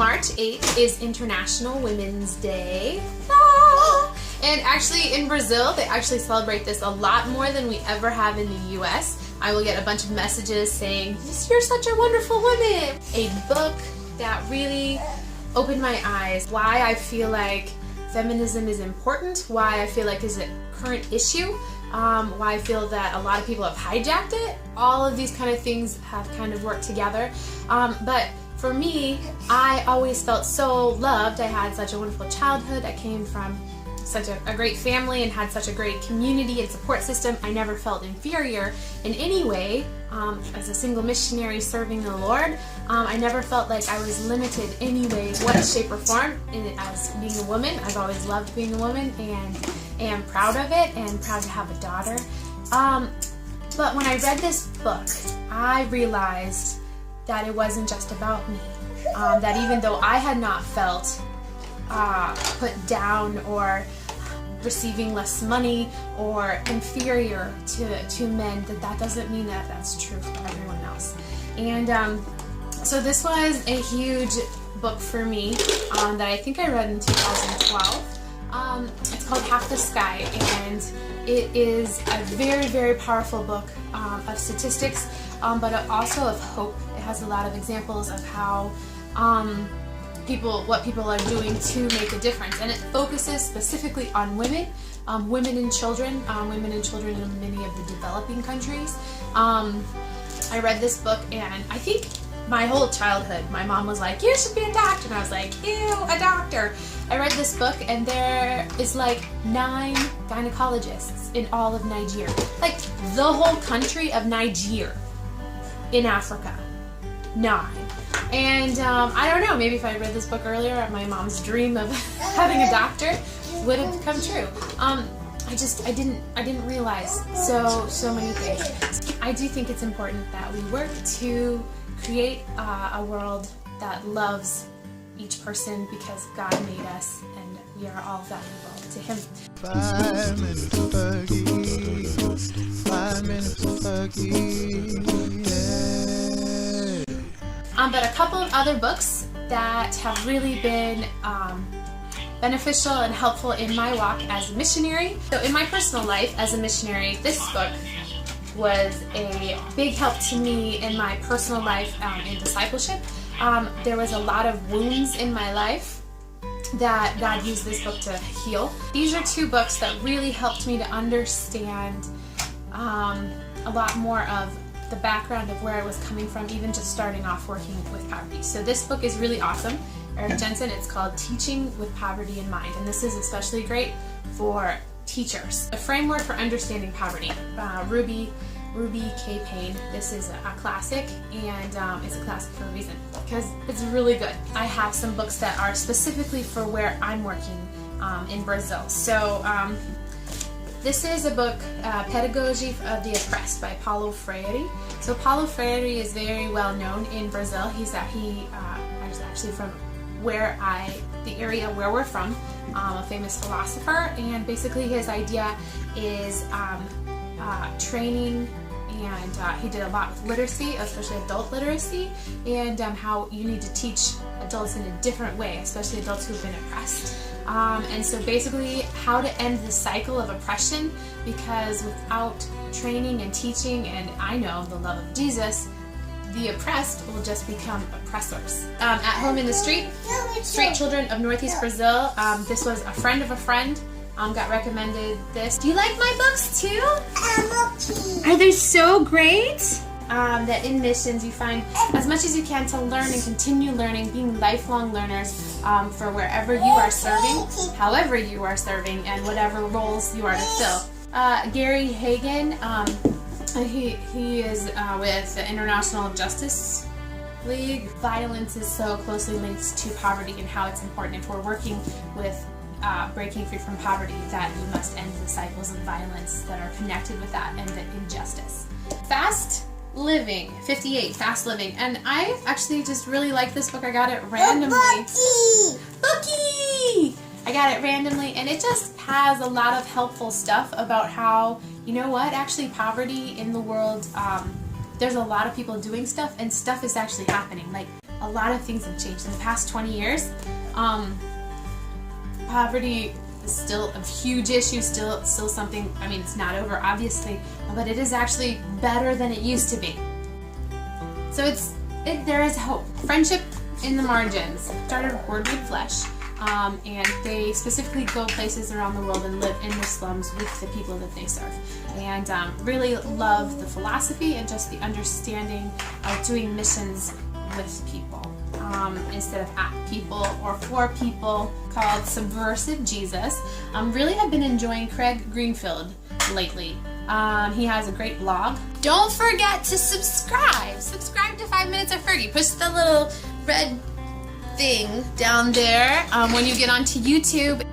March 8th is International Women's Day. And actually in Brazil, they actually celebrate this a lot more than we ever have in the US. I will get a bunch of messages saying, "You're such a wonderful woman." A book that really opened my eyes, why I feel like feminism is important, why I feel like it's a current issue, why I feel that a lot of people have hijacked it. All of these kind of things have kind of worked together. But for me, I always felt so loved. I had such a wonderful childhood. I came from such a great family and had such a great community and support system. I never felt inferior in any way. As a single missionary serving the Lord, I never felt like I was limited any way, what shape or form. And as being a woman, I've always loved being a woman and am proud of it and proud to have a daughter. But when I read this book, I realized that it wasn't just about me. That even though I had not felt put down or receiving less money or inferior to men, that doesn't mean that that's true for everyone else. And so this was a huge book for me that I think I read in 2012. It's called Half the Sky, and it is a very, very powerful book of statistics, but also of hope. It has a lot of examples of how what people are doing to make a difference, and it focuses specifically on women, women and children in many of the developing countries. I read this book, and I think my whole childhood, my mom was like, "You should be a doctor," and I was like, "Ew, a doctor." I read this book, and there is like 9 gynecologists in all of Nigeria, like the whole country of Nigeria in Africa. 9. And I don't know, maybe if I read this book earlier, my mom's dream of having a doctor would have come true. I didn't realize so many things. I do think it's important that we work to create a world that loves each person because God made us and we are all valuable to Him. 5 minutes for Fergie. 5 minutes for Fergie. Yeah. But a couple of other books that have really been beneficial and helpful in my walk as a missionary. So in my personal life as a missionary, this book was a big help to me in my personal life in discipleship. There was a lot of wounds in my life that God used this book to heal. These are 2 books that really helped me to understand a lot more of the background of where I was coming from, even just starting off working with poverty. So this book is really awesome. Eric Jensen, it's called Teaching with Poverty in Mind, and this is especially great for teachers. A framework for understanding poverty. Ruby K. Payne. This is a classic, and it's a classic for a reason, because it's really good. I have some books that are specifically for where I'm working in Brazil. So this is a book, Pedagogy of the Oppressed by Paulo Freire. So Paulo Freire is very well known in Brazil. He's actually from the area where we're from, a famous philosopher, and basically his idea is training, and he did a lot with literacy, especially adult literacy, and how you need to teach adults in a different way, especially adults who've been oppressed. And so basically how to end the cycle of oppression, because without training and teaching, and I know the love of Jesus, the oppressed will just become oppressors. At Home in the Street Children of Northeast Brazil. This was a friend of a friend. Got recommended this. Do you like my books too? Are they so great? That in missions you find as much as you can to learn and continue learning, being lifelong learners for wherever you are serving, however you are serving, and whatever roles you are to fill. Gary Hagen, he is with the International Justice League. Violence is so closely linked to poverty, and how it's important if we're working with breaking free from poverty, that we must end the cycles of violence that are connected with that and the injustice. Fast Living, 58, Fast Living. And I actually just really like this book. I got it randomly. Bookie! I got it randomly, and it just has a lot of helpful stuff about how, you know what, actually poverty in the world, there's a lot of people doing stuff, and stuff is actually happening. Like, a lot of things have changed. In the past 20 years, poverty is still a huge issue, still something, I mean, it's not over, obviously, but it is actually better than it used to be. So there is hope. Friendship in the Margins started Word Made Flesh, and they specifically go places around the world and live in the slums with the people that they serve. And really love the philosophy and just the understanding of doing missions with people instead of at people or for people, called Subversive Jesus. Really have been enjoying Craig Greenfield lately. He has a great blog. Don't forget to subscribe. Subscribe to 5 Minutes of Fergie. Push the little red thing down there when you get onto YouTube.